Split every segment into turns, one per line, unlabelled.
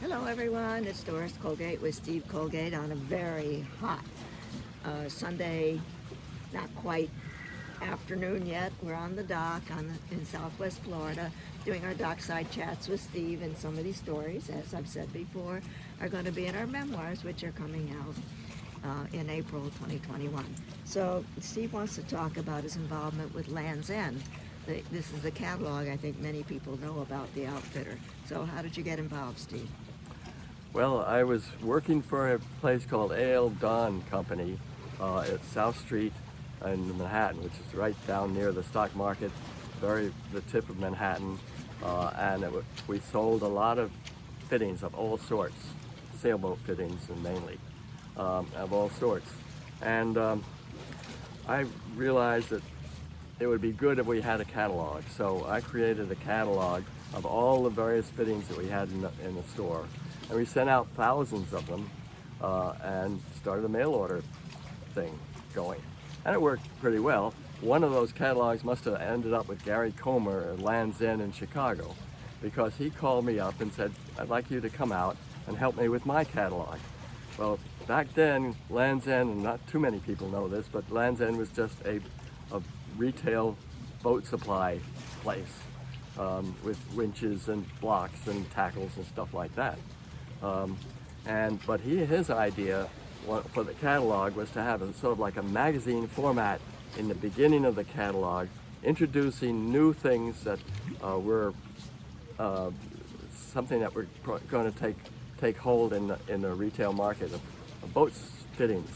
Hello everyone, it's Doris Colgate with Steve Colgate on a very hot Sunday, not quite afternoon yet. We're on the dock in Southwest Florida doing our dockside chats with Steve, and some of these stories, as I've said before, are going to be in our memoirs, which are coming out in April 2021. So Steve wants to talk about his involvement with Land's End. This is the catalog I think many people know about the outfitter. So how did you get involved, Steve?
Well, I was working for a place called A.L. Don Company at South Street in Manhattan, which is right down near the stock market, the tip of Manhattan, and we sold a lot of fittings of all sorts, sailboat fittings and mainly, of all sorts. And I realized that it would be good if we had a catalog, so I created a catalog of all the various fittings that we had in the store. And we sent out thousands of them and started a mail order thing going. And it worked pretty well. One of those catalogs must have ended up with Gary Comer at Land's End in Chicago, because he called me up and said, "I'd like you to come out and help me with my catalog." Well, back then, Land's End, and not too many people know this, but Land's End was just a retail boat supply place with winches and blocks and tackles and stuff like that. But his idea for the catalog was to have a sort of like a magazine format in the beginning of the catalog, introducing new things that were something that were going to take hold in the retail market of boat fittings.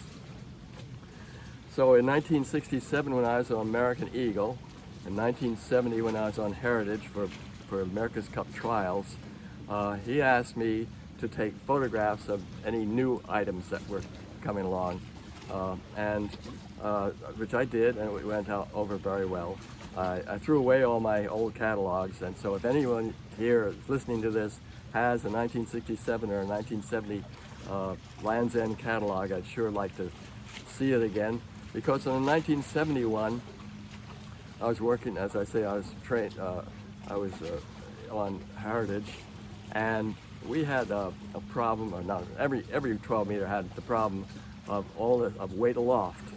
So in 1967, when I was on American Eagle, in 1970 when I was on Heritage for America's Cup trials, he asked me to take photographs of any new items that were coming along, which I did, and it went over very well. I threw away all my old catalogs, and so if anyone here listening to this has a 1967 or a 1970 Land's End catalog, I'd sure like to see it again, because in 1971 I was working, as I say, I was trained, I was on Heritage, and we had a problem, or not, every 12 meter had the problem of weight aloft.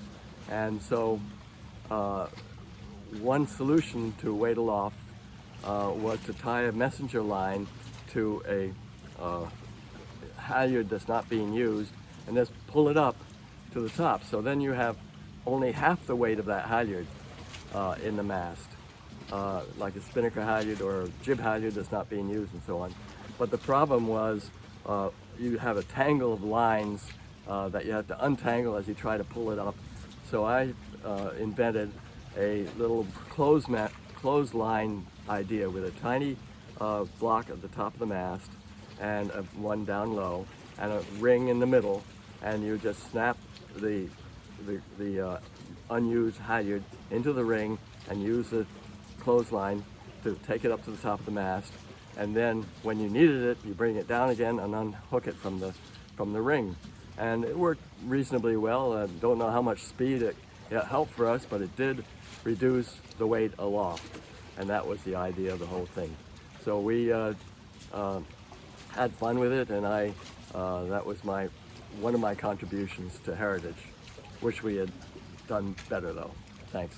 And so one solution to weight aloft was to tie a messenger line to a halyard that's not being used, and just pull it up to the top. So then you have only half the weight of that halyard in the mast, like a spinnaker halyard or a jib halyard that's not being used and so on. But the problem was you have a tangle of lines that you have to untangle as you try to pull it up. So I invented a little clothesline idea with a tiny block at the top of the mast and one down low and a ring in the middle, and you just snap the unused halyard into the ring and use the clothesline to take it up to the top of the mast. And then when you needed it, you bring it down again and unhook it from the ring. And it worked reasonably well. I don't know how much speed it helped for us, but it did reduce the weight aloft. And that was the idea of the whole thing. So we had fun with it, and that was one of my contributions to Heritage. Wish we had done better though. Thanks.